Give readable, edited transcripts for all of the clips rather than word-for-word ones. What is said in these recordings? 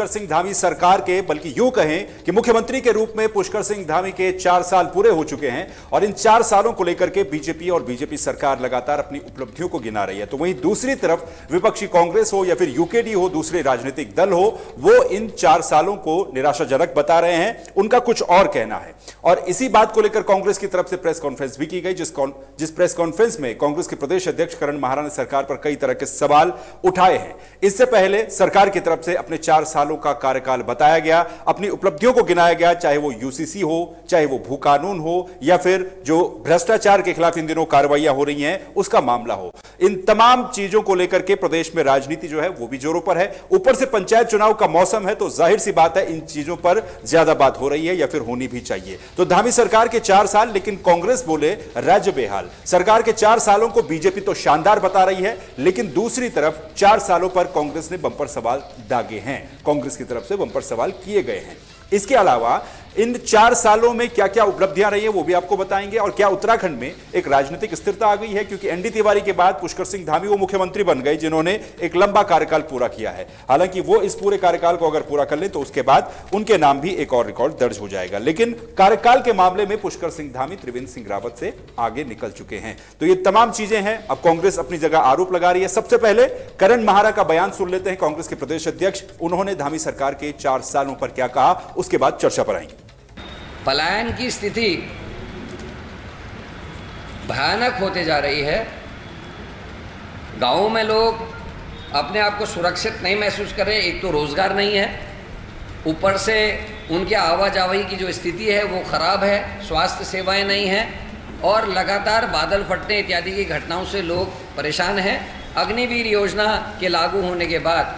पुष्कर सिंह धामी सरकार के, बल्कि यूं कहें कि मुख्यमंत्री के रूप में पुष्कर सिंह धामी के 4 साल पूरे हो चुके हैं और इन 4 सालों को लेकर के बीजेपी और बीजेपी सरकार लगातार अपनी उपलब्धियों को गिना रही है। तो वहीं दूसरी तरफ विपक्षी कांग्रेस हो या फिर यूकेडी हो, दूसरे राजनीतिक दल हो, वो इन 4 सालों को निराशाजनक बता रहे हैं। उनका कुछ और कहना है और इसी बात को लेकर कांग्रेस की तरफ से प्रेस कॉन्फ्रेंस भी की गई, जिस प्रेस कॉन्फ्रेंस में कांग्रेस के प्रदेश अध्यक्ष करण माहारा ने सरकार पर कई तरह के सवाल उठाए हैं। इससे पहले सरकार की तरफ से अपने 4 सालों का कार्यकाल बताया गया, अपनी उपलब्धियों को गिनाया गया, चाहे वो यूसीसी हो, चाहे वो भू कानून हो या फिर जो भ्रष्टाचार के खिलाफ इन दिनों कार्रवाइयां हो रही हैं उसका मामला हो। इन तमाम चीजों को लेकर के प्रदेश में राजनीति जो है वो भी जोरों पर है। ऊपर से पंचायत चुनाव का मौसम है, तो जाहिर सी बात है इन चीजों पर ज्यादा बात हो रही है या फिर होनी भी चाहिए। तो धामी सरकार के 4 साल, लेकिन कांग्रेस बोले राज्य बेहाल। सरकार के 4 सालों को बीजेपी तो शानदार बता रही है, लेकिन दूसरी तरफ 4 सालों पर कांग्रेस ने बंपर सवाल दागे हैं, कांग्रेस की तरफ से बंपर सवाल किए गए हैं। इसके अलावा इन 4 सालों में क्या क्या उपलब्धियां रही हैं वो भी आपको बताएंगे और क्या उत्तराखंड में एक राजनीतिक स्थिरता आ गई है, क्योंकि एनडी तिवारी के बाद पुष्कर सिंह धामी वो मुख्यमंत्री बन गए जिन्होंने एक लंबा कार्यकाल पूरा किया है। हालांकि वो इस पूरे कार्यकाल को अगर पूरा कर लें तो उसके बाद उनके नाम भी एक और रिकॉर्ड दर्ज हो जाएगा, लेकिन कार्यकाल के मामले में पुष्कर सिंह धामी त्रिवेंद्र सिंह रावत से आगे निकल चुके हैं। तो ये तमाम चीजें हैं। अब कांग्रेस अपनी जगह आरोप लगा रही है। सबसे पहले करण माहारा का बयान सुन लेते हैं, कांग्रेस के प्रदेश अध्यक्ष। उन्होंने धामी सरकार के 4 सालों पर क्या कहा, उसके बाद चर्चा पर आएंगे। पलायन की स्थिति भयानक होते जा रही है। गांवों में लोग अपने आप को सुरक्षित नहीं महसूस कर रहे। एक तो रोजगार नहीं है, ऊपर से उनके आवाजाही की जो स्थिति है वो खराब है, स्वास्थ्य सेवाएं नहीं हैं और लगातार बादल फटने इत्यादि की घटनाओं से लोग परेशान हैं। अग्निवीर योजना के लागू होने के बाद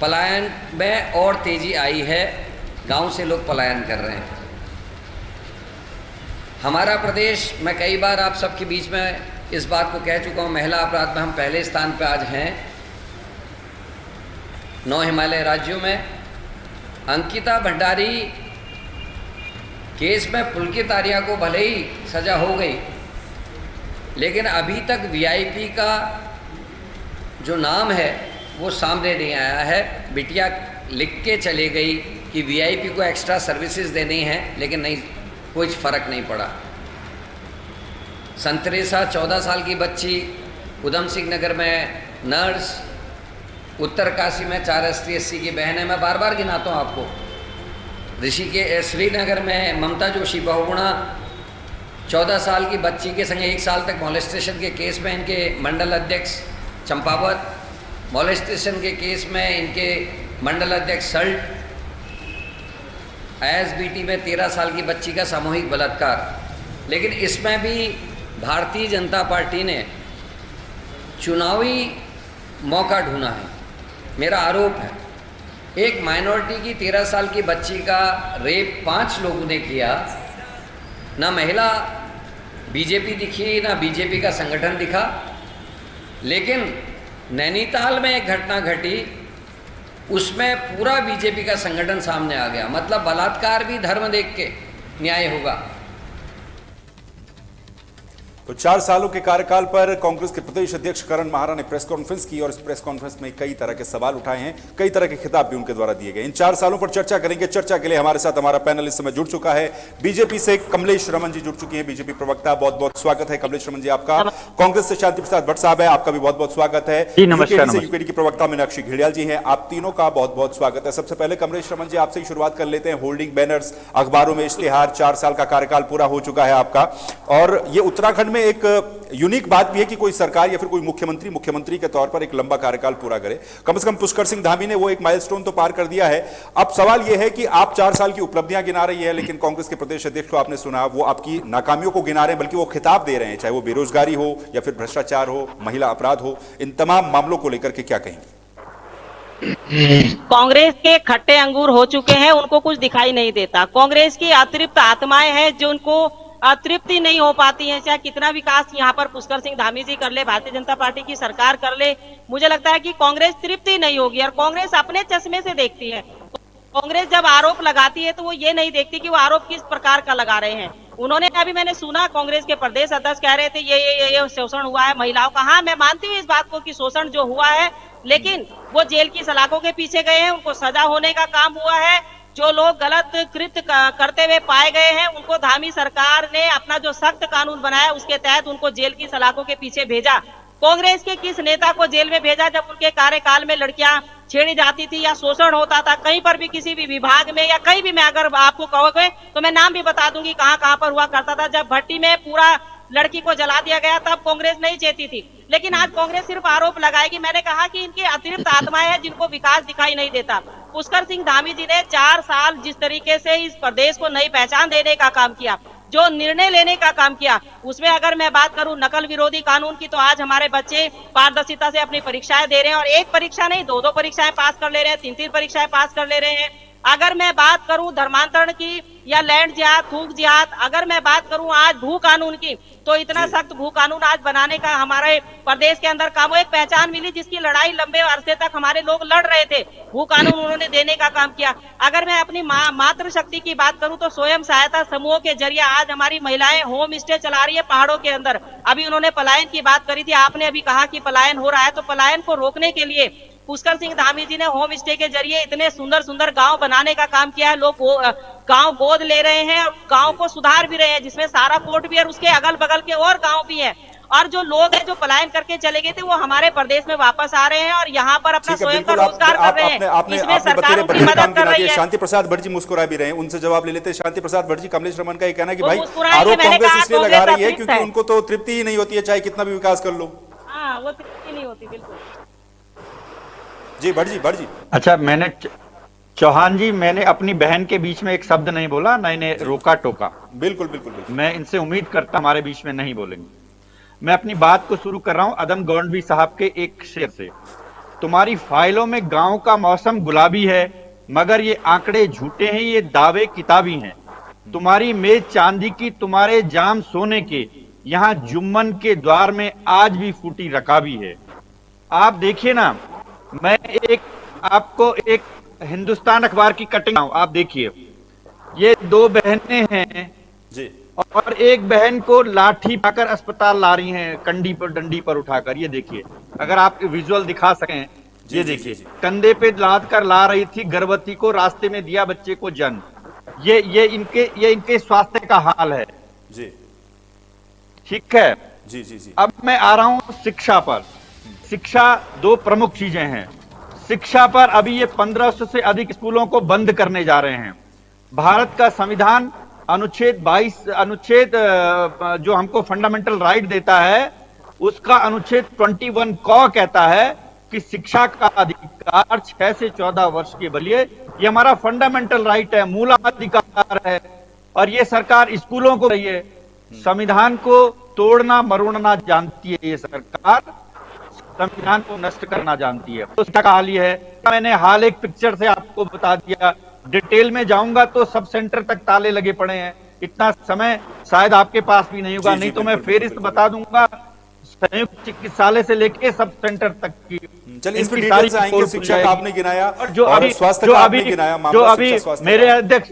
पलायन में और तेजी आई है, गांव से लोग पलायन कर रहे हैं। हमारा प्रदेश, मैं कई बार आप सबके बीच में इस बात को कह चुका हूँ, महिला अपराध में हम पहले स्थान पर आज हैं 9 हिमालय राज्यों में। अंकिता भंडारी केस में पुलकित आर्या को भले ही सजा हो गई, लेकिन अभी तक वीआईपी का जो नाम है वो सामने नहीं आया है। बिटिया लिख के चले गई कि वीआईपी को एक्स्ट्रा सर्विसेज देनी है, लेकिन नहीं, कोई फर्क नहीं पड़ा। संतरेसा 14 साल की बच्ची, उधम सिंह नगर में नर्स, उत्तरकाशी में 4 ST/SC की बहन है। मैं बार बार गिनाता हूँ आपको। ऋषिकेश श्रीनगर में ममता जोशी बहुगुणा 14 साल की बच्ची के संग 1 साल तक मॉलेस्टेशन के केस में इनके मंडल अध्यक्ष चंपावत, मॉलेस्टेशन के केस में इनके मंडल अध्यक्ष सल्ट, ISBT में 13 साल की बच्ची का सामूहिक बलात्कार। लेकिन इसमें भी भारतीय जनता पार्टी ने चुनावी मौका ढूंढा है। मेरा आरोप है, एक माइनॉरिटी की 13 साल की बच्ची का रेप 5 लोगों ने किया, ना महिला बीजेपी दिखी, ना बीजेपी का संगठन दिखा। लेकिन नैनीताल में एक घटना घटी, उसमें पूरा बीजेपी का संगठन सामने आ गया। मतलब बलात्कार भी धर्म देख के न्याय होगा। तो 4 सालों के कार्यकाल पर कांग्रेस के प्रदेश अध्यक्ष करण माहारा ने प्रेस कॉन्फ्रेंस की और इस प्रेस कॉन्फ्रेंस में कई तरह के सवाल उठाए हैं, कई तरह के खिताब भी उनके द्वारा दिए गए। इन 4 सालों पर चर्चा करेंगे। चर्चा के लिए हमारे साथ हमारा पैनल इस समय जुड़ चुका है। बीजेपी से कमलेश रमन जी जुड़ चुकी हैं, बीजेपी प्रवक्ता। बहुत बहुत स्वागत है कमलेश रमन जी आपका। कांग्रेस से शांति प्रसाद भट्ट साहब है, आपका भी बहुत बहुत स्वागत है। यूकेडी की प्रवक्ता मीनाक्षी घिड़ियाल जी हैं, आप तीनों का बहुत बहुत स्वागत है। सबसे पहले कमलेश रमन जी आपसे ही शुरुआत कर लेते हैं। होल्डिंग बैनर्स, अखबारों में इश्तिहार, 4 साल का कार्यकाल पूरा हो चुका है आपका, और ये उत्तराखंड में एक यूनिक बात भी है कि कोई सरकार या फिर कोई मुख्यमंत्री के तौर पर एक लंबा कार्यकाल पूरा करे। कम से कम पुष्कर सिंह धामी ने वो एक माइलस्टोन तो पार कर दिया है। अब सवाल यह है कि आप 4 साल की उपलब्धियां गिना रही है, लेकिन कांग्रेस के प्रदेश अध्यक्ष को आपने सुना, वो आपकी नाकामियों को गिना रहे हैं, बल्कि वो खिताब दे रहे हैं, चाहे वो बेरोजगारी हो या फिर भ्रष्टाचार हो, महिला अपराध हो। इन तमाम मामलों को लेकर के क्या कहेंगे? कांग्रेस के खट्टे अंगूर हो चुके हैं, उनको कुछ दिखाई नहीं देता। कांग्रेस की अतृप्त आत्माएं हैं जो उनको तृप्ति नहीं हो पाती है। चाहे कितना विकास यहाँ पर पुष्कर सिंह धामी जी कर ले, भारतीय जनता पार्टी की सरकार कर ले, मुझे लगता है कि कांग्रेस तृप्ति नहीं होगी। और कांग्रेस अपने चश्मे से देखती है। कांग्रेस जब आरोप लगाती है तो वो ये नहीं देखती कि वो आरोप किस प्रकार का लगा रहे हैं। उन्होंने अभी मैंने सुना कांग्रेस के प्रदेश अध्यक्ष कह रहे थे ये शोषण हुआ है महिलाओं का। हाँ, मैं मानती हूँ इस बात को कि शोषण जो हुआ है, लेकिन वो जेल की सलाखों के पीछे गए हैं, उनको सजा होने का काम हुआ है। जो लोग गलत कृत्य करते हुए पाए गए हैं उनको धामी सरकार ने अपना जो सख्त कानून बनाया उसके तहत उनको जेल की सलाखों के पीछे भेजा। कांग्रेस के किस नेता को जेल में भेजा जब उनके कार्यकाल में लड़कियां छेड़ी जाती थी या शोषण होता था? कहीं पर भी किसी भी विभाग में या कहीं भी, मैं अगर आपको कहोगे तो मैं नाम भी बता दूंगी कहां कहां पर हुआ करता था। जब भट्टी में पूरा लड़की को जला दिया गया तब कांग्रेस नहीं चेती थी, लेकिन आज कांग्रेस सिर्फ आरोप लगाएगी। मैंने कहा कि इनकी अतिरिक्त आत्माएं हैं जिनको विकास दिखाई नहीं देता। पुष्कर सिंह धामी जी ने 4 साल जिस तरीके से इस प्रदेश को नई पहचान देने का काम किया, जो निर्णय लेने का काम किया, उसमें अगर मैं बात करूं नकल विरोधी कानून की, तो आज हमारे बच्चे पारदर्शिता से अपनी परीक्षाएं दे रहे हैं और एक परीक्षा नहीं 2-2 परीक्षाएं पास कर ले रहे हैं, 3-3 परीक्षाएं पास कर ले रहे हैं। अगर मैं बात करूं धर्मांतरण की या लैंड जिहाद, थूक जिहाद, अगर मैं बात करूं आज भू कानून की, तो इतना सख्त भू कानून आज बनाने का हमारे प्रदेश के अंदर काम, एक पहचान मिली जिसकी लड़ाई लंबे अरसे तक हमारे लोग लड़ रहे थे, भू कानून उन्होंने देने का काम किया। अगर मैं अपनी मातृ शक्ति की बात करूं तो स्वयं सहायता समूहों के जरिए आज हमारी महिलाएं होम स्टे चला रही है पहाड़ों के अंदर। अभी उन्होंने पलायन की बात करी थी, आपने अभी कहा कि पलायन हो रहा है, तो पलायन को रोकने के लिए पुष्कर सिंह धामी जी ने होम स्टे के जरिए इतने सुंदर सुंदर गांव बनाने का काम किया है। लोग गांव गोद ले रहे हैं और गांव को सुधार भी रहे हैं, जिसमें सारा पोर्ट भी और उसके अगल बगल के और गांव भी हैं। और जो लोग हैं जो पलायन करके चले गए थे वो हमारे प्रदेश में वापस आ रहे हैं और यहाँ पर अपना स्वयं का रोजगार कर रहे हैं। इसमें सरकार उनकी मदद कर रही है। शांति प्रसाद भट्ट जी मुस्कुरा भी रहे हैं, उनसे जवाब ले लेते हैं। शांति प्रसाद भट्ट जी, कमलेश रमन का ये कहना है कि भाई आरोप कांग्रेस इसलिए लगा रही है क्योंकि उनको तो तृप्ति ही नहीं होती है चाहे कितना भी विकास कर लो। हाँ, वो तृप्ति नहीं होती, बिल्कुल जी। भट्ट जी अच्छा, मैंने चौहान जी, मैंने अपनी बहन के बीच में एक शब्द नहीं बोला, मैंने रोका टोका। बिल्कुल। मैं इनसे उम्मीद करता हमारे बीच में नहीं बोलेंगे। मैं अपनी बात को शुरू कर रहा हूं अदम गौंडवी साहब के एक शेर से। तुम्हारी फाइलों में गांव का मौसम गुलाबी है, मगर ये आंकड़े झूठे हैं, ये दावे किताबी हैं। तुम्हारी मेज चांदी की, तुम्हारे जाम सोने के, यहां जुम्मन के द्वार में आज भी फूटी रकाबी है। आप देखिए ना, मैं आपको एक हिंदुस्तान अखबार की कटिंग, आप देखिए, ये 2 बहनें हैं जी, और एक बहन को लाठी पाकर अस्पताल ला रही हैं, कंडी पर डंडी पर उठाकर। ये देखिए, अगर आप विजुअल दिखा सकें, ये देखिए, कंधे पे लाद कर ला रही थी गर्भवती को, रास्ते में दिया बच्चे को जन्म। ये इनके स्वास्थ्य का हाल है जी। ठीक है जी। अब मैं आ रहा हूं शिक्षा पर। शिक्षा 2 प्रमुख चीजें हैं। शिक्षा पर अभी ये 1500 से अधिक स्कूलों को बंद करने जा रहे हैं। भारत का संविधान अनुच्छेद 22, जो हमको फंडामेंटल राइट देता है, उसका अनुच्छेद 21 क कहता है कि शिक्षा का अधिकार 6 से 14 वर्ष के लिए, ये हमारा फंडामेंटल राइट है, मूलाधिकार है। और ये सरकार स्कूलों को रही है, संविधान को तोड़ना मरोड़ना जानती है ये सरकार, संविधान को नष्ट करना जानती है। तो इसका हाल ये है, मैंने हाल एक पिक्चर से आपको बता दिया, डिटेल में जाऊंगा तो सब सेंटर तक ताले लगे पड़े हैं, इतना समय शायद आपके पास भी नहीं होगा। नहीं तो मैं फेरिस्त बता दूंगा संयुक्त चिकित्सालय से लेके सब सेंटर तक की। चलिए इस पर डिटेल से आएंगे। शिक्षा का आपने गिनाया और जो अभी मेरे अध्यक्ष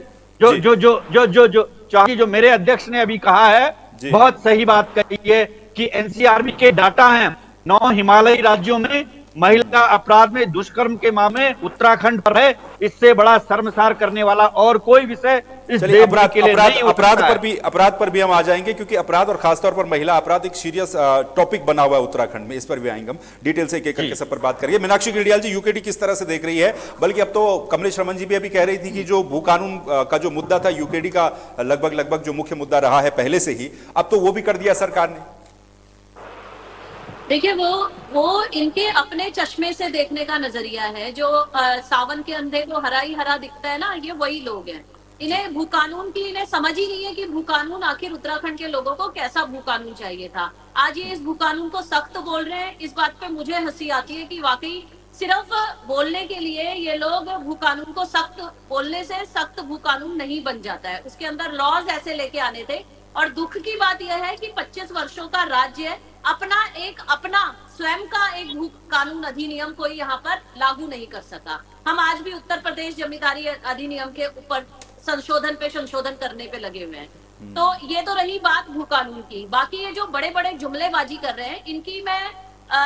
जो मेरे अध्यक्ष ने अभी कहा है, बहुत सही बात कही है कि एनसीआरबी के डाटा हैं, 9 हिमालयी राज्यों में महिला अपराध में दुष्कर्म के मामले उत्तराखंड पर है। इससे बड़ा शर्मसार करने वाला और कोई विषय इस देश के लिए नहीं हो सकता है। अपराध पर भी हम आ जाएंगे क्योंकि अपराध और खासतौर पर महिला अपराध एक सीरियस टॉपिक बना हुआ है उत्तराखंड में। इस पर भी आएंगे हम, डिटेल से एक करके सब पर बात करिए। मीनाक्षी गिरडियाल जी, यूकेडी किस तरह से देख रही है? बल्कि अब तो कमलेश रमन जी भी अभी कह रही थी कि जो भू कानून का जो मुद्दा था यूकेडी का लगभग जो मुख्य मुद्दा रहा है पहले से ही, अब तो वो भी कर दिया सरकार ने। देखिए, वो इनके अपने चश्मे से देखने का नजरिया है। जो सावन के अंधे को हरा ही हरा दिखता है ना, ये वही लोग हैं। इन्हें भू कानून की इन्हें समझ ही नहीं है कि भू कानून आखिर उत्तराखंड के लोगों को कैसा भू कानून चाहिए था। आज ये इस भू कानून को सख्त बोल रहे हैं। इस बात पे मुझे हंसी आती है कि वाकई सिर्फ बोलने के लिए ये लोग भू कानून को सख्त बोलने से सख्त भू कानून नहीं बन जाता है, उसके अंदर लॉज ऐसे लेके आने थे। और दुख की बात यह है कि 25 वर्षों का राज्य अपना स्वयं का एक भू कानून अधिनियम कोई यहाँ पर लागू नहीं कर सका। हम आज भी उत्तर प्रदेश जमींदारी अधिनियम के ऊपर संशोधन करने पे लगे हुए हैं। तो ये तो रही बात भू कानून की। बाकी ये जो बड़े बड़े जुमलेबाजी कर रहे हैं, इनकी मैं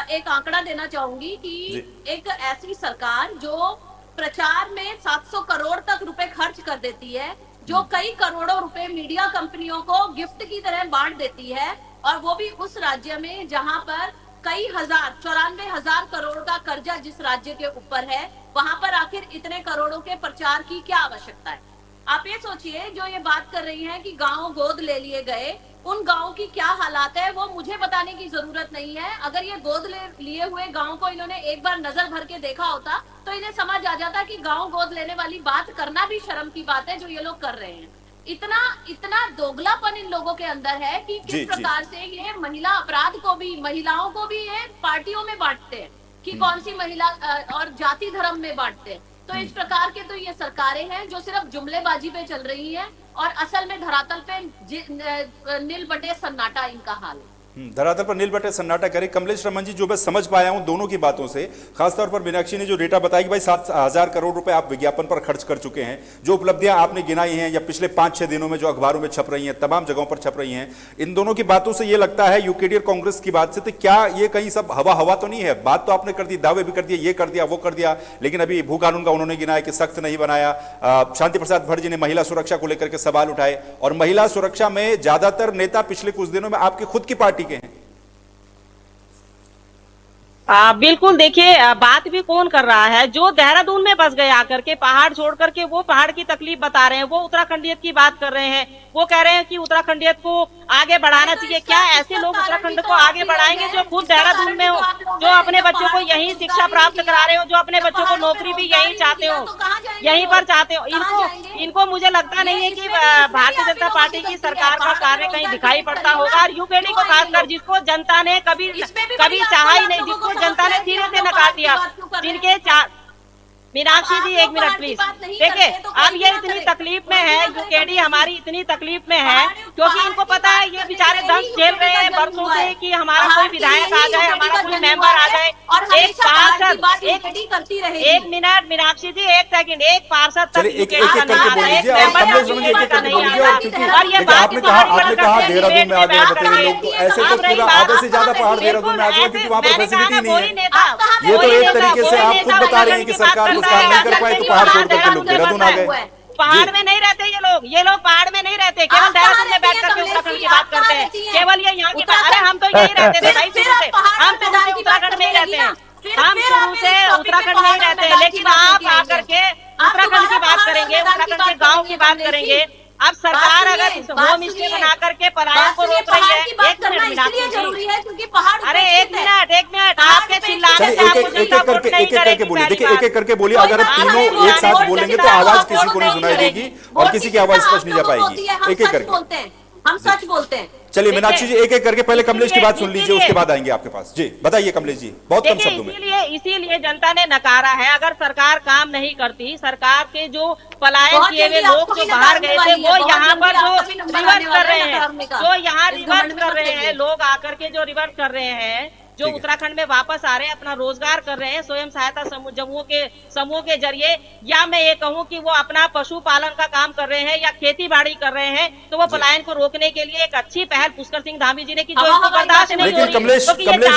एक आंकड़ा देना चाहूंगी कि जी। एक ऐसी सरकार जो प्रचार में 700 करोड़ तक रुपए खर्च कर देती है, जो कई करोड़ों रुपए मीडिया कंपनियों को गिफ्ट की तरह बांट देती है, और वो भी उस राज्य में जहां पर कई हजार 94,000 करोड़ का कर्जा जिस राज्य के ऊपर है, वहां पर आखिर इतने करोड़ों के प्रचार की क्या आवश्यकता है? आप ये सोचिए, जो ये बात कर रही हैं कि गांव गोद ले लिए गए, उन गांव की क्या हालात है वो मुझे बताने की जरूरत नहीं है। अगर ये गोद लिए हुए गांव को इन्होंने एक बार नजर भर के देखा होता तो इन्हें समझ आ जाता कि गांव गोद लेने वाली बात करना भी शर्म की बात है जो ये लोग कर रहे हैं। इतना इतना दोगलापन इन लोगों के अंदर है कि किस प्रकार से ये महिला अपराध को भी, महिलाओं को भी ये पार्टियों में बांटते हैं कि कौन सी महिला और जाति धर्म में बांटते हैं। तो इस प्रकार के तो ये सरकारें हैं जो सिर्फ जुमलेबाजी पे चल रही हैं और असल में धरातल पे नील बटे सन्नाटा इनका हाल है। धरातल पर नील बटे सन्नाटा करे। कमलेश रमन जी, जो मैं समझ पाया हूं दोनों की बातों से, खासतौर पर मीनाक्षी ने जो डेटा बताया कि भाई 7,000 करोड़ रुपए आप विज्ञापन पर खर्च कर चुके हैं, जो उपलब्धियां आपने गिनाई हैं या पिछले 5-6 दिनों में जो अखबारों में छप रही हैं, तमाम जगहों पर छप रही हैं, इन दोनों की बातों से ये लगता है, यूकेडी और कांग्रेस की बात से, तो क्या ये कहीं सब हवा हवा तो नहीं है? बात तो आपने कर दी, दावे भी कर दिए, ये कर दिया वो कर दिया, लेकिन अभी भू कानून का उन्होंने गिनाया कि सख्त नहीं बनाया। शांति प्रसाद भट्ट जी ने महिला सुरक्षा को लेकर के सवाल उठाए, और महिला सुरक्षा में ज्यादातर नेता पिछले कुछ दिनों में आपकी खुद की पार्टी के हैं। बिल्कुल, देखिए बात भी कौन कर रहा है? जो देहरादून में बस गए आकर के, पहाड़ छोड़ करके वो पहाड़ की तकलीफ बता रहे हैं, वो उत्तराखंडियत की बात कर रहे हैं, वो कह रहे हैं कि उत्तराखंडियत को आगे बढ़ाना चाहिए। क्या ऐसे लोग उत्तराखंड को आगे बढ़ाएंगे जो खुद देहरादून में हो, जो अपने बच्चों को यहीं शिक्षा प्राप्त करा रहे हो, जो अपने बच्चों को नौकरी भी यहीं चाहते हो, यहीं पर चाहते हो? इनको मुझे लगता नहीं है कि भारतीय जनता पार्टी की सरकार का कार्य कहीं दिखाई पड़ता होगा। और यूकेडी को खासकर, जिसको जनता ने कभी चाहा ही नहीं, जिसको जनता ने धीरे से नकार दिया, जिनके मीनाक्षी जी एक मिनट प्लीज। देखिए, अब ये इतनी तकलीफ में है, यूकेडी हमारी इतनी तकलीफ में है क्योंकि इनको पता है ये बेचारे दंश झेल रहे हैं बरसों से कि हमारा कोई विधायक आ जाए, हमारा कोई मेंबर आ जाए, एक पार्षद, एक मिनट मीनाक्षी जी, एक सेकंड, एक पार्षद तक और ये बात आपने कहा देहरादून में आ गए, बताइए लोग तो ऐसे तो पूरा आधे से ज्यादा पहाड़ देहरादून में आ जाए क्योंकि वहां पर फैसिलिटी नहीं है। ये तो एक तरीके से आप खुद बता रहे हैं कि सरकार कुछ काम नहीं कर पाए तो पहाड़ छोड़ करके लोग देहरादून आ गए। पहाड़ में नहीं रहते ये लोग पहाड़ में नहीं रहते, केवल देहरादून में बैठ करके उत्तराखंड की बात करते हैं, केवल ये यहाँ की। अरे हम तो यही रहते थे भाई, शुरू से हम तो उत्तराखंड में ही रहते हैं, हम शुरू से उत्तराखंड में ही रहते हैं। लेकिन आप आकर के उत्तराखंड की बात करेंगे, उत्तराखंड के गाँव की बात करेंगे। अब सरकार अगर होम स्टे बना करके पलायन को रोक रही है, एक मिनट मीनाक्षी जी, अरे एक मिनट, आपके चिल्लाने से एक एक करके बोलिए। देखिए, एक एक करके बोलिए। अगर आप तीनों एक साथ बोलेंगे तो आवाज किसी को नहीं सुनाई देगी और किसी की आवाज स्पष्ट नहीं जा पाएगी। एक एक करके हम सच बोलते हैं। चलिए मीनाक्षी जी, एक एक करके पहले कमलेश की बात सुन लीजिए, उसके बाद आएंगे आपके पास। जी बताइए कमलेश जी, बहुत कम शब्दों में। इसीलिए जनता ने नकारा है। अगर सरकार काम नहीं करती, सरकार के जो पलायन किए हुए लोग जो बाहर गए थे वो यहाँ पर जो रिवर्स कर रहे हैं, जो यहाँ रिवर्स कर रहे हैं, लोग आकर के जो रिवर्स कर रहे हैं, जो उत्तराखंड में वापस आ रहे हैं, अपना रोजगार कर रहे हैं स्वयं सहायता समूह के जरिए, या मैं ये कहूँ कि वो अपना पशुपालन का काम कर रहे हैं या खेती बाड़ी कर रहे हैं, तो वो पलायन को रोकने के लिए एक अच्छी पहल पुष्कर सिंह धामी जी ने की, जो इसको बर्दाश्त नहीं हो रही। लेकिन कमलेश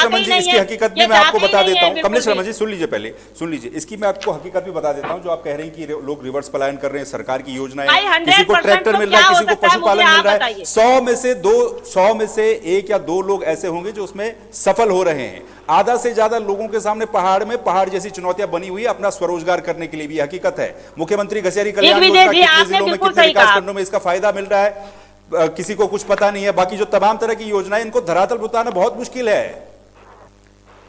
रमन जी, इसकी हकीकत भी मैं आपको बता देता हूँ। कमलेश रमन जी सुन लीजिए, पहले सुन लीजिए, इसकी मैं आपको हकीकत भी बता देता हूँ। जो आप कह रहे हैं कि लोग रिवर्स पलायन कर रहे हैं, सरकार की योजनाएं, किसी को ट्रैक्टर मिल रहा है, किसी को पशुपालन मिल रहा है, 100 में से 1 या 2 लोग ऐसे होंगे जो उसमें सफल हो रहे हैं। आधा से ज्यादा लोगों के सामने पहाड़ जैसी चुनौतियां बनी हुई है अपना स्वरोजगार करने के लिए भी। हकीकत है मुख्यमंत्री घसियारी कल्याण योजना कितने जिलों में, कितने विकास खंडों में इसका फायदा मिल रहा है, किसी को कुछ पता नहीं है। बाकी जो तमाम तरह की योजनाएं, इनको धरातल पर उतारना बहुत मुश्किल है।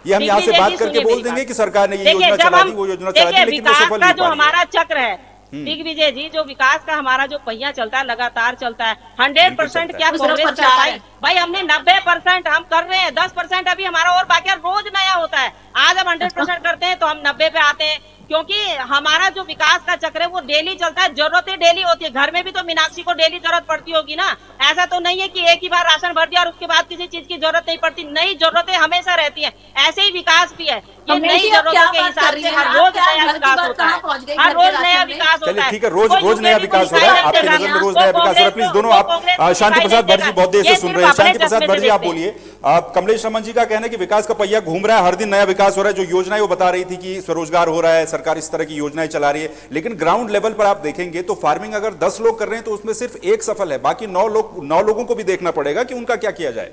ये हम यहाँ से बात करके बोल देंगे कि सरकार ने ये योजना चला दी, वो योजना चला दी, लेकिन वो सफल नहीं जो हमारा चक्र है दिग्विजय जी, जो विकास का हमारा जो पहिया चलता है, लगातार चलता है। 100% क्या कांग्रेस करता है भाई? हमने 90% हम कर रहे हैं, 10% अभी हमारा और बाकी रोज नया होता है। आज हम 100% करते हैं तो हम 90 पे आते हैं, क्योंकि हमारा जो विकास का चक्र है वो डेली चलता है, जरूरतें डेली होती है। घर में भी तो मीनाक्षी को डेली जरूरत पड़ती होगी ना। ऐसा तो नहीं है कि एक ही बार राशन भर दिया और उसके बाद किसी चीज की जरूरत नहीं पड़ती। नई जरूरतें हमेशा रहती है, ऐसे ही विकास भी है। ये नई जरूरतों के हिसाब से हर रोज नया विकास होता है। पहुंच गई हर घर के रोज नया राशन में। विकास होता चलिए है। ठीक है, रोज कोई रोज नया यूकेटी को विकास हो दिखाई रहा है, नहीं आपकी देगा। नजर में रोज वो नया विकास हो रहा है। कांग्रेस प्लीज को- दोनों वो आप कांग्रेस को शांति दिखाई प्रसाद नहीं भट्ट जी देगा। बहुत देर से ये सुन सिर्फ रहे हैं। अपने शांति प्रसाद चश्मे भट्ट से जी आप देखते हैं। बोलिए, आप कमलेश रमन जी का कहना है कि विकास का पहिया घूम रहा है, हर दिन नया विकास हो रहा है, जो योजनाएं वो बता रही थी कि स्वरोजगार हो रहा है, सरकार इस तरह की योजनाएं चला रही है, लेकिन ग्राउंड लेवल पर आप देखेंगे तो फार्मिंग अगर 10 लोग कर रहे हैं तो उसमें सिर्फ एक सफल है, बाकी 9 लोगों को भी देखना पड़ेगा कि उनका क्या किया जाए।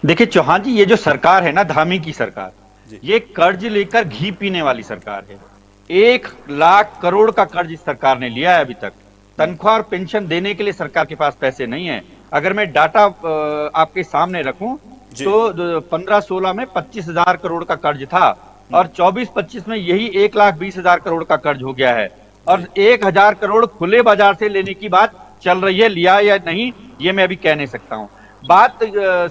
देखिए चौहान जी, ये जो सरकार है ना, धामी की सरकार, ये कर्ज लेकर घी पीने वाली सरकार है। 1 लाख करोड़ का कर्ज इस सरकार ने लिया है अभी तक। तनख्वाह और पेंशन देने के लिए सरकार के पास पैसे नहीं है। अगर मैं डाटा आपके सामने रखूं तो 15-16 में 25,000 करोड़ का कर्ज था और 24-25 में यही 1,20,000 करोड़ का कर्ज हो गया है और 1,000 करोड़ खुले बाजार से लेने की बात चल रही है। लिया या नहीं ये मैं अभी कह नहीं सकता हूं। बात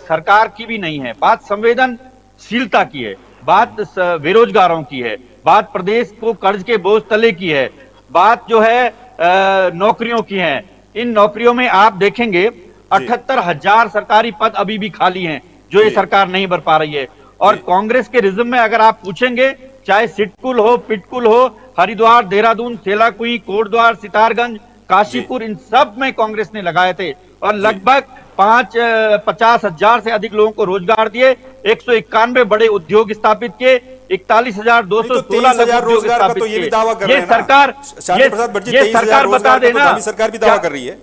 सरकार की भी नहीं है, बात संवेदनशीलता की है, बात बेरोजगारों की है, बात प्रदेश को कर्ज के बोझ तले की है, बात जो है नौकरियों की है। इन नौकरियों में आप देखेंगे 78,000 सरकारी पद अभी भी खाली हैं जो ये सरकार नहीं भर पा रही है। और कांग्रेस के रिज्म में अगर आप पूछेंगे, चाहे सिटकुल हो, पिटकुल हो, हरिद्वार, देहरादून, सेलाकुई, कोटद्वार, सितारगंज, काशीपुर, इन सब में कांग्रेस ने लगाए थे और लगभग 50,000 से अधिक लोगों को रोजगार दिए, 191 बड़े उद्योग स्थापित किए, 41,216 रोजगार का तो ये भी दावा कर रहे हैं ना। सरकार, शांति प्रसाद भट्ट जी, ये सरकार बता देना, धामी सरकार भी दावा कर रही है।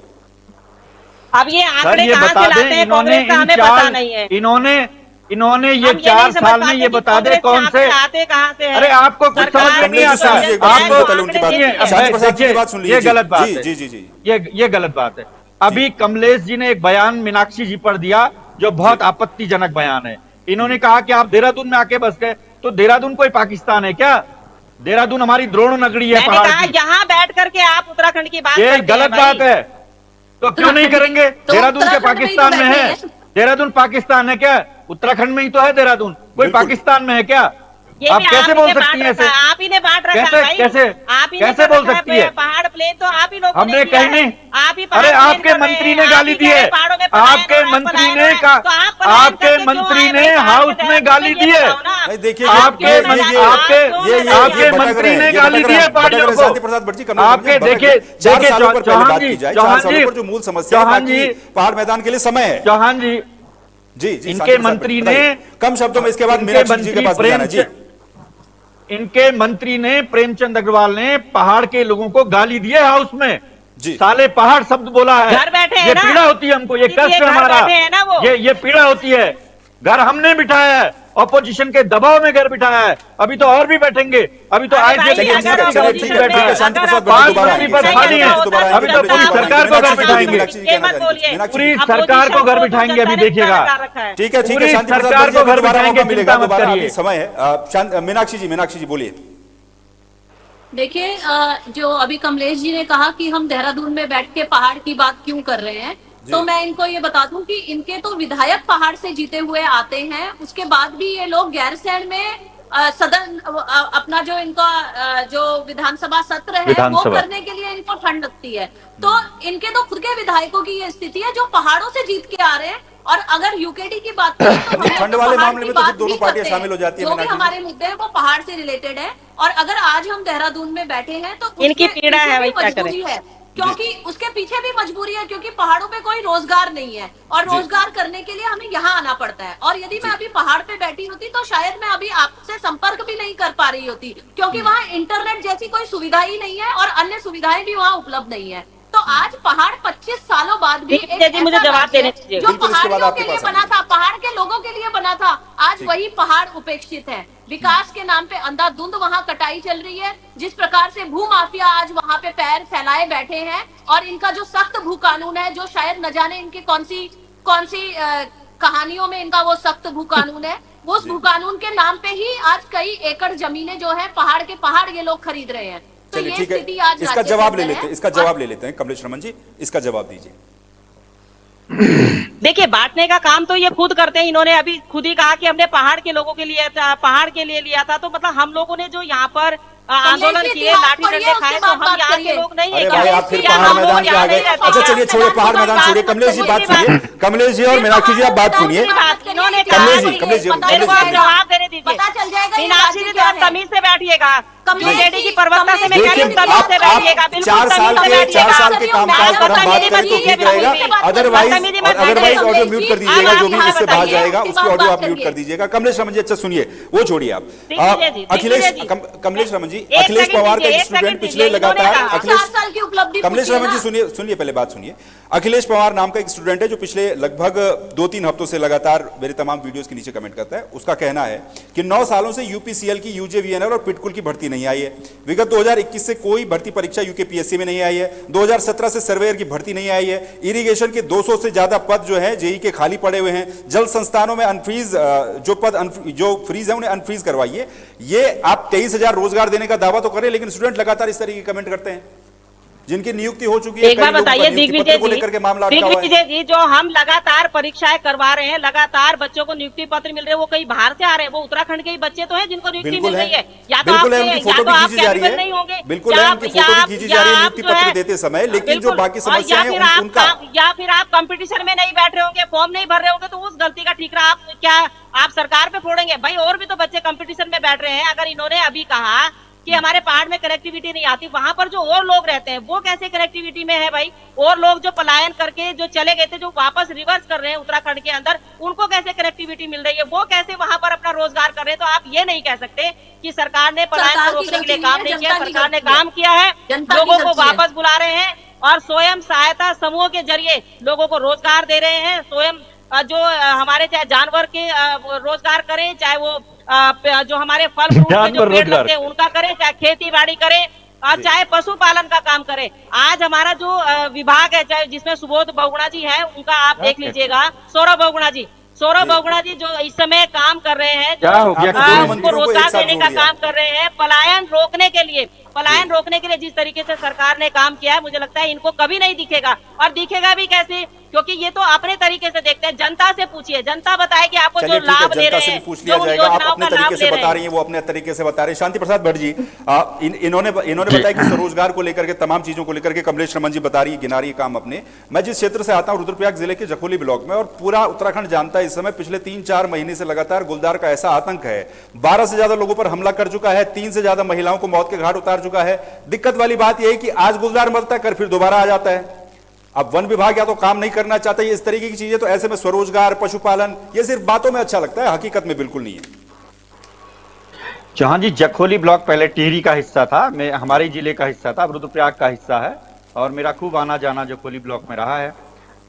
अब ये सर आंकड़े ये कहाँ बता से लाते दें, हैं कांग्रेस का हमें पता नहीं है। इन्होंने ये हम 4 नहीं समझ साल में पाते ये कि बता दे कांग्रेस कौन के से। आंकड़े आते कहाँ से हैं। अरे आपको कुछ सरकार समझ में नहीं कमलेश जी आता। सुनिए, आपको पहले उनकी बात, देखिए, शांति प्रसाद जी की बात सुन लीजिए। ये गलत बात जी, है। जी, जी, जी। ये गलत बात है। अभी कमलेश जी ने एक बयान मीनाक्षी जी पर दिया जो बहुत आपत्तिजनक बयान है। इन्होंने कहा कि आप देहरादून में आके बस गए, तो देहरादून कोई पाकिस्तान है क्या? देहरादून हमारी द्रोण नगरी है मैंने पहाड़ कहा की। यहाँ बैठ करके आप उत्तराखंड की बात ये करते हैं गलत भाई। बात है, तो क्यों नहीं करेंगे? तो देहरादून के उत्तराखंड में ही तो पाकिस्तान में बैठे है। हैं। देहरादून पाकिस्तान है क्या? उत्तराखंड में ही तो है देहरादून, कोई बिल्कुल। पाकिस्तान में है क्या? ये आप भी कैसे आप बोल ही ने सकती हैं बांट ऐसे? रखा है, आप ही ने बांट रखा कैसे- है भाई। कैसे- आप ही ने कैसे कर बोल रखा सकती है? पहाड़ प्लेन तो आप ही लोगों हमने ने किया कहीं है। नहीं। आप ही अरे पहाड़ आपके प्लेन कर रहे मंत्री हैं, ने आप गाली ही दी कह रहे है। हैं पहाड़ों में पलायन आपके हो रहा है, मंत्री पलायन ने हो रहा है। कहा, तो आप पलायन आपके करके क्यों मंत्री आए ने भाई? हाउस आपके में गाली दी ये है। बताओ ना। नहीं, देखिए आपके ये मंत्री ने गाली दी है पहाड़ियों को। शांति प्रसाद भट्ट जी, कमलेश आपके भट्ट जी, देखिए 4 सालों पर पहले चौहान बात जी, की जाए, 4 चौहान सालों जी, पर जो मूल समस्या है, चौहान बाकी जी, पहाड़ मैदान के लिए समय है। चौहान जी, जी, जी, इनके शांति प्रसाद मंत्री भट्ट, बताइए। ने कम शब्दों में इसके बाद इनके मीनाक्षी जी के पास भी जाना है। जी, इनके मंत्री ने, प्रेमचंद अग्रवाल ने पहाड़ के लोगों को गाली दी है हाउस में। जी। साले पहाड़ शब्द बोला है। घर बैठे हैं ये ना? पीड़ा होती है हमको, ये इसलिए कष्ट है घर हमारा, बैठे हैं ना वो। ये पीड़ा होती है। घर हमने बिठाया है, ऑपोजिशन के दबाव में घर बिठाया है। अभी तो और भी बैठेंगे, अभी तो अरे आए भाई, थे चलिए, अगर ठीक है, आप चलिए, ठीक है, ठीक है, शांति प्रसाद भट्ट जी 5 दोबारा मंत्री आएंगे। पद खाली हैं, अभी तो पूरी सरकार को घर बिठाएंगे। ये मत बोलिए। पूरी सरकार को घर बिठाएंगे, अभी देखिएगा। ठीक है, ठीक है, पूरी शांति प्रसाद सरकार भट्ट जी, को घर दोबारा बिठाएंगे, मौका मिलेगा, चिंता मत दोबारा करिए। अभी समय है। मीनाक्षी जी बोलिए। देखिए जो अभी कमलेश जी ने कहा कि हम देहरादून में बैठ के पहाड़ की बात क्यों कर रहे हैं, तो मैं इनको ये बता दूं कि इनके तो विधायक पहाड़ से जीते हुए आते हैं, उसके बाद भी ये लोग गैरसैंण में सदन अपना जो इनका जो विधानसभा सत्र है वो करने के लिए इनको ठंड लगती है। तो इनके तो खुद के विधायकों की ये स्थिति है जो पहाड़ों से जीत के आ रहे हैं। और अगर यूकेटी की बात करें तो हम लोग ठंड तो वाले पहाड़ मामले की में तो बात फिर दोनों भी पार्टियां करते हैं। शामिल हो जाती है, जो भी मीनाक्षी जी। हमारे मुद्दे हैं वो पहाड़ से रिलेटेड है। और अगर आज हम देहरादून में बैठे हैं तो इनकी उसके पीड़ा है, पीछे भाई, भी क्या मजबूरी है, क्योंकि उसके पीछे भी मजबूरी है, क्योंकि पहाड़ों पे कोई रोजगार नहीं है और रोजगार करने के लिए हमें यहाँ आना पड़ता है। और यदि मैं अभी पहाड़ पे बैठी होती तो शायद मैं अभी आपसे संपर्क भी नहीं कर पा रही होती, क्योंकि वहाँ इंटरनेट जैसी कोई सुविधा ही नहीं है और अन्य सुविधाएं भी वहाँ उपलब्ध नहीं है। तो आज पहाड़ 25 सालों बाद भी ठीक है जी, मुझे जवाब देने दीजिए। जो बिल्कुल, इसके बाद पहाड़ियों आपके के लिए पास बना था, पहाड़ के लोगों के लिए बना था, आज वही पहाड़ उपेक्षित है। विकास के नाम पे अंधाधुंध वहाँ कटाई चल रही है। जिस प्रकार से भू माफिया आज वहाँ पे पैर फैलाए बैठे हैं और इनका जो सख्त भू कानून है, जो शायद न जाने इनके कौन सी कहानियों में इनका वो सख्त भू कानून है, वो उस भू कानून के नाम पे ही आज कई एकड़ जमीनें जो है पहाड़ के पहाड़ ये लोग खरीद रहे हैं। तो चलिए, ये ठीक स्थिति है, आज इसका राज्य जवाब के ले अंदर लेते हैं, है। इसका जवाब ले लेते हैं। कमलेश रमन जी, इसका जवाब दीजिए। देखिए, बांटने का काम तो ये खुद करते हैं। इन्होंने अभी खुद ही कहा कि हमने पहाड़ के लोगों के लिए पहाड़ के लिए लिया था। तो मतलब हम लोगों ने जो यहाँ पर आंदोलन किए, लाठी डंडे खाए, तो हम यहाँ के लोग नहीं है। अरे भाई, आप फिर पहाड़ मैदान पे आ गए। अच्छा चलिए, छोड़िए पहाड़ मैदान, छोड़िए। कमलेश जी बात सुनिए, कमलेश जी और मीनाक्षी जी आप बात सुनिए। कमलेश जी जवाब देने दीजिए। पता चल जाएगा ये मीनाक्षी जी, राज्य क्या आप है। तमीज से बैठिएगा। बीजेडी की प्रवक्ता से मैं कह रही हूँ, देखिए, तमीज से बैठिएगा, आप बिल्कुल 4 साल तमीज से के बैठिएगा। कामकाज पर हम बात करें तो ठीक रहेगा, अदरवाइज ऑडियो म्यूट कर दीजिएगा, जो भी इससे बाहर जाएगा उसकी ऑडियो आप म्यूट कर दीजिएगा। कमलेश रमन जी, अच्छा सुनिए, वो छोड़िए आप, कमलेश रमन जी, अखिलेश पवार का स्टूडेंट पिछले लगातार, कमलेश रमन जी सुनिए पहले बात सुनिए। अखिलेश पवार नाम का एक स्टूडेंट है जो पिछले लगभग 2-3 हफ्तों से लगातार मेरे तमाम वीडियोस के नीचे कमेंट करता है। उसका कहना है कि 9 सालों से यूपीसीएल की, यूजेवीएनएल और पिटकुल की भर्ती नहीं आई है। विगत 2021 से कोई भर्ती परीक्षा यूकेपीएससी में नहीं आई है। 2017 से सर्वेयर की भर्ती नहीं आई है। इरिगेशन के 200 से ज्यादा पद जो है जेई के खाली पड़े हुए हैं। जल संस्थानों में अनफ्रीज जो पद जो फ्रीज है उन्हें अनफ्रीज करवाइए। ये आप 23,000 रोजगार देने का दावा तो करें, लेकिन स्टूडेंट लगातार इस तरह की कमेंट करते हैं जिनकी नियुक्ति हो चुकी है। एक बार बताइए दिग्विजय जी, जो हम लगातार परीक्षाएं करवा रहे हैं, लगातार बच्चों को नियुक्ति पत्र मिल रहे हैं, वो कई बाहर से आ रहे हैं, वो उत्तराखंड के ही बच्चे तो हैं जिनको नियुक्ति मिल रही है। या तो आप कैपेबल नहीं होंगे, बिल्कुल है, उनकी फोटो भी खींची जा रही है नियुक्ति पत्र देते समय, लेकिन जो बाकी समस्या है उनका, या फिर आप कंपटीशन में नहीं बैठ रहे होंगे, फॉर्म नहीं भर रहे होंगे, तो उस गलती का ठीकरा आप क्या आप सरकार पे फोड़ेंगे? भाई और भी तो बच्चे कंपटीशन में बैठ रहे हैं। अगर इन्होंने अभी कहा कि हमारे पहाड़ में कनेक्टिविटी नहीं आती, वहां पर जो और लोग रहते हैं वो कैसे कनेक्टिविटी में है भाई? और लोग जो पलायन करके जो चले गए थे, जो वापस रिवर्स कर रहे हैं उत्तराखंड के अंदर, उनको कैसे कनेक्टिविटी मिल रही है? वो कैसे वहां पर अपना रोजगार कर रहे हैं? तो आप ये नहीं कह सकते कि सरकार ने पलायन को रोकने के लिए काम नहीं किया। सरकार ने काम किया है, लोगों को वापस बुला रहे हैं और स्वयं सहायता समूह के जरिए लोगों को रोजगार दे रहे हैं। स्वयं जो हमारे चाहे जानवर के रोजगार करें, चाहे वो जो हमारे फल फ्रूट के जो पेड़ लगते हैं उनका करें, चाहे खेती बाड़ी करें और चाहे पशुपालन का काम करें। आज हमारा जो विभाग है, चाहे जिसमें सुबोध बहुगुणा जी है, उनका आप देख लीजिएगा, सौरभ बहुगुणा जी जो इस समय काम कर रहे हैं, उनको रोजगार देने का काम कर रहे हैं, पलायन रोकने के लिए जिस तरीके से सरकार ने काम किया है, मुझे लगता है इनको कभी नहीं दिखेगा। और दिखेगा भी कैसे? क्योंकि ये तो अपने तरीके से देखते हैं। जनता से पूछिए, जनता बताए कि आपको जो लाभ दे रहे हैं, पूछ लिया जाएगा। आप अपने तरीके से बता रही हैं, वो अपने तरीके से बता रहे हैं। शांति प्रसाद भट्ट जी, इन्होंने बताया कि स्वरोजगार को लेकर के, तमाम चीजों को लेकर के कमलेश रमन जी बता रही है, गिना रही है काम अपने। मैं जिस क्षेत्र से आता हूं, रुद्रप्रयाग जिले के जखोली ब्लॉक में, और पूरा उत्तराखंड जानता है इस समय पिछले 3-4 महीने से लगातार गुलदार का ऐसा आतंक है, 12 से ज्यादा लोगों पर हमला कर चुका है, 3 से ज्यादा महिलाओं को मौत के घाट उतार चुका है। दिक्कत वाली बात यह है कि आज गुलदार मरता है, कर फिर दोबारा आ जाता है। अब वन विभाग या तो काम नहीं करना चाहता, ये इस तरीके की चीजें, तो ऐसे में स्वरोजगार, पशुपालन, ये सिर्फ बातों में अच्छा लगता है, हकीकत में बिल्कुल नहीं है। जहां जी जखोली ब्लॉक पहले टिहरी का हिस्सा था, मैं हमारे जिले का हिस्सा था, रुद्रप्रयाग का हिस्सा है, और मेरा खूब आना जाना जखोली ब्लॉक में रहा है।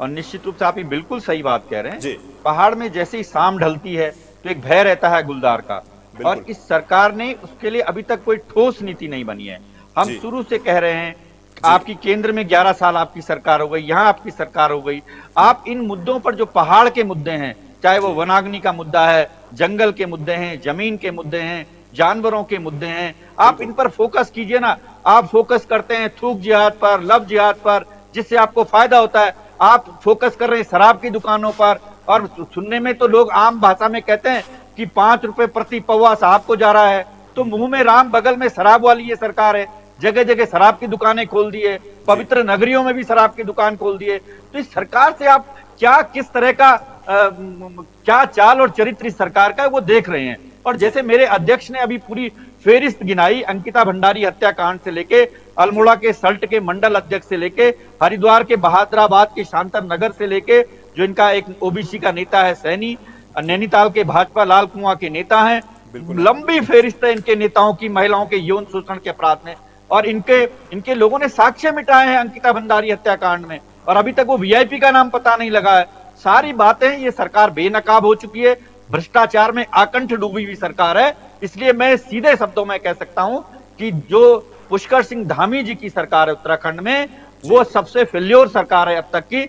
और निश्चित रूप से आप ये बिल्कुल सही बात कह रहे हैं। पहाड़ में जैसे ही शाम ढलती है तो एक भय रहता है गुलदार का, और इस सरकार ने उसके लिए अभी तक कोई ठोस नीति नहीं बनी है। हम शुरू से कह रहे हैं, आपकी केंद्र में 11 साल आपकी सरकार हो गई, यहां आपकी सरकार हो गई, आप इन मुद्दों पर, जो पहाड़ के मुद्दे हैं, चाहे वो वनाग्नि का मुद्दा है, जंगल के मुद्दे हैं, जमीन के मुद्दे हैं, जानवरों के मुद्दे हैं, आप इन पर फोकस कीजिए ना। आप फोकस करते हैं थूक जिहाद पर, लव जिहाद पर, जिससे आपको फायदा होता है। आप फोकस कर रहे हैं शराब की दुकानों पर, और सुनने में तो लोग आम भाषा में कहते हैं कि 5 रुपए प्रति पौवा साहब को जा रहा है, तो मुंह में राम बगल में शराब वाली ये सरकार है। जगह जगह शराब की दुकानें खोल दी है, पवित्र नगरियों में भी शराब की दुकान खोल दी है। तो इस सरकार से आप क्या, किस तरह का क्या चाल और चरित्र इस सरकार का है, वो देख रहे हैं। और जैसे मेरे अध्यक्ष ने अभी पूरी फेरिस्त गिनाई, अंकिता भंडारी हत्याकांड से लेके, अल्मोड़ा के सल्ट के मंडल अध्यक्ष से लेके, हरिद्वार के बहादुराबाद के शांतर नगर से लेके, जो इनका एक ओबीसी का नेता है सैनी, नैनीताल के भाजपा लाल कुआं के नेता हैं, लंबी फेरिस्त है इनके नेताओं की महिलाओं के यौन शोषण के अपराध में। और इनके लोगों ने साक्ष्य मिटाए हैं अंकिता भंडारी हत्याकांड में, और अभी तक वो वीआईपी का नाम पता नहीं लगा है। सारी बातें, ये सरकार बेनकाब हो चुकी है, भ्रष्टाचार में आकंठ डूबी हुई सरकार है। इसलिए मैं सीधे शब्दों में कह सकता हूं कि जो पुष्कर सिंह धामी जी की सरकार है उत्तराखंड में, वो सबसे फेल्योर सरकार है अब तक की,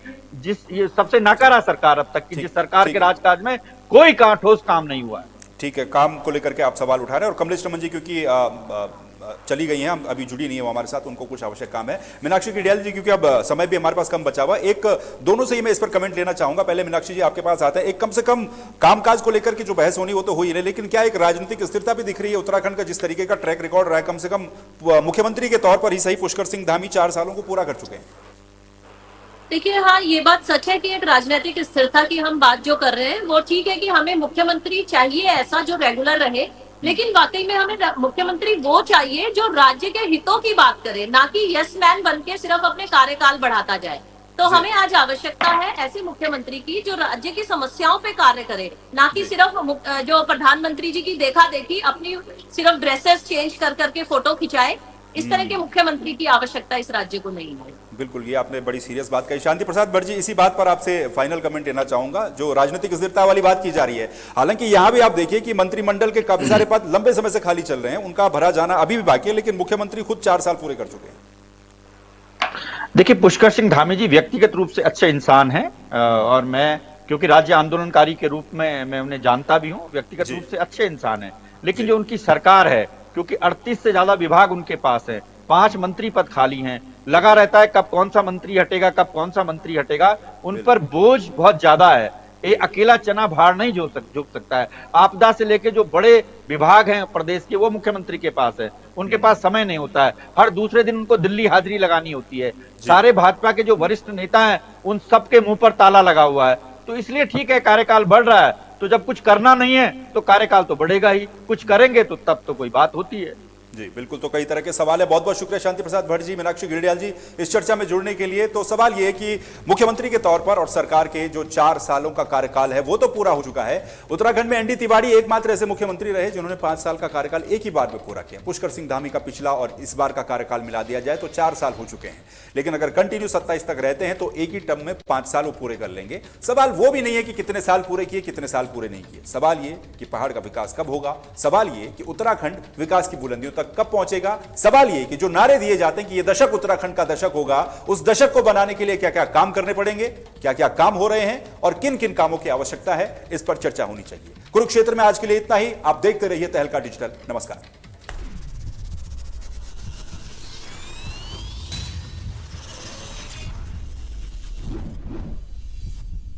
ये सबसे नाकारा सरकार अब तक की, जिस सरकार के राजकाज में कोई ठोस काम नहीं हुआ है। ठीक है, काम को लेकर के आप सवाल उठा रहे हैं। और कमलेश रमन जी क्योंकि चली गई हैं, हम अभी जुड़ी नहीं है वो हमारे साथ, उनको कुछ आवश्यक काम है। मीनाक्षी किडियाल जी, क्योंकि अब समय भी हमारे पास कम बचा हुआ, एक दोनों से ही मैं इस पर कमेंट लेना चाहूंगा। पहले मीनाक्षी जी आपके पास आता है, एक कम से कम कामकाज को लेकर के जो बहस होनी वो तो हो ही रही, लेकिन क्या एक राजनीतिक स्थिरता भी दिख रही है उत्तराखंड का, जिस तरीके का ट्रैक रिकॉर्ड रहा है, कम से कम मुख्यमंत्री के तौर पर ही सही पुष्कर सिंह धामी 4 सालों को पूरा कर चुके हैं। देखिए, हाँ, ये बात सच है कि एक राजनीतिक स्थिरता की हम बात जो कर रहे हैं वो ठीक है कि हमें मुख्यमंत्री चाहिए ऐसा जो रेगुलर रहे, लेकिन वाकई में हमें मुख्यमंत्री वो चाहिए जो राज्य के हितों की बात करे, ना कि यस मैन बन के सिर्फ अपने कार्यकाल बढ़ाता जाए। तो हमें आज आवश्यकता है ऐसे मुख्यमंत्री की जो राज्य की समस्याओं पे कार्य करे, ना कि सिर्फ जो प्रधानमंत्री जी की देखा देखी अपनी सिर्फ ड्रेसेस चेंज कर करके फोटो खिंचाए। इस तरह के मुख्यमंत्री की आवश्यकता इस राज्य को नहीं है। बिल्कुल, ये आपने बड़ी सीरियस बात कही। शांति प्रसाद भट्ट जी, इसी बात पर आपसे फाइनल कमेंट लेना चाहूंगा। जो राजनीतिक स्थिरता वाली बात की जा रही है, हालांकि यहां भी आप देखिए कि मंत्रिमंडल के काफी सारे पद लंबे समय से खाली चल रहे हैं, उनका भरा जाना अभी भी बाकी है, लेकिन मुख्यमंत्री खुद 4 साल पूरे कर चुके हैं। देखिए, पुष्कर सिंह धामी जी व्यक्तिगत रूप से अच्छे इंसान हैं, और मैं क्योंकि राज्य आंदोलनकारी के रूप में मैं उन्हें जानता भी हूं, व्यक्तिगत रूप से अच्छे इंसान हैं। लेकिन जो उनकी सरकार है, क्योंकि 38 से ज्यादा विभाग उनके पास है, 5 मंत्री पद खाली हैं, लगा रहता है कब कौन सा मंत्री हटेगा, कब कौन सा मंत्री हटेगा, उन पर बोझ बहुत ज्यादा है। ये अकेला चना भार नहीं झोंक सकता है। आपदा से लेके जो बड़े विभाग हैं प्रदेश के, वो मुख्यमंत्री के पास है, उनके पास समय नहीं होता है। हर दूसरे दिन उनको दिल्ली हाजिरी लगानी होती है। सारे भाजपा के जो वरिष्ठ नेता हैं, उन सबके मुंह पर ताला लगा हुआ है। तो इसलिए ठीक है, कार्यकाल बढ़ रहा है, तो जब कुछ करना नहीं है तो कार्यकाल तो बढ़ेगा ही, कुछ करेंगे तो तब तो कोई बात होती है। जी बिल्कुल, तो कई तरह के सवाल है। बहुत बहुत शुक्रिया शांति प्रसाद भट्ट जी, मीनाक्षी गिरडियाल जी, इस चर्चा में जुड़ने के लिए। तो सवाल यह है कि मुख्यमंत्री के तौर पर और सरकार के जो 4 सालों का कार्यकाल है वो तो पूरा हो चुका है। उत्तराखंड में एनडी तिवारी एकमात्र ऐसे मुख्यमंत्री रहे जिन्होंने 5 साल का कार्यकाल एक ही बार में पूरा किया। पुष्कर सिंह धामी का पिछला और इस बार का कार्यकाल मिला दिया जाए तो 4 साल हो चुके हैं। लेकिन अगर कंटिन्यू 27 तक रहते हैं तो एक ही टर्म में 5 साल वो पूरे कर लेंगे। सवाल वो भी नहीं है कि कितने साल पूरे किए, कितने साल पूरे नहीं किए। सवाल ये कि पहाड़ का विकास कब होगा, सवाल ये कि उत्तराखंड विकास की बुलंदियों तक कब पहुंचेगा, सवाल ये कि जो नारे दिए जाते हैं कि यह दशक उत्तराखंड का दशक होगा, उस दशक को बनाने के लिए क्या क्या काम करने पड़ेंगे, क्या क्या काम हो रहे हैं और किन किन कामों की आवश्यकता है, इस पर चर्चा होनी चाहिए। कुरुक्षेत्र में आज के लिए इतना ही। आप देखते रहिए तहलका डिजिटल। नमस्कार।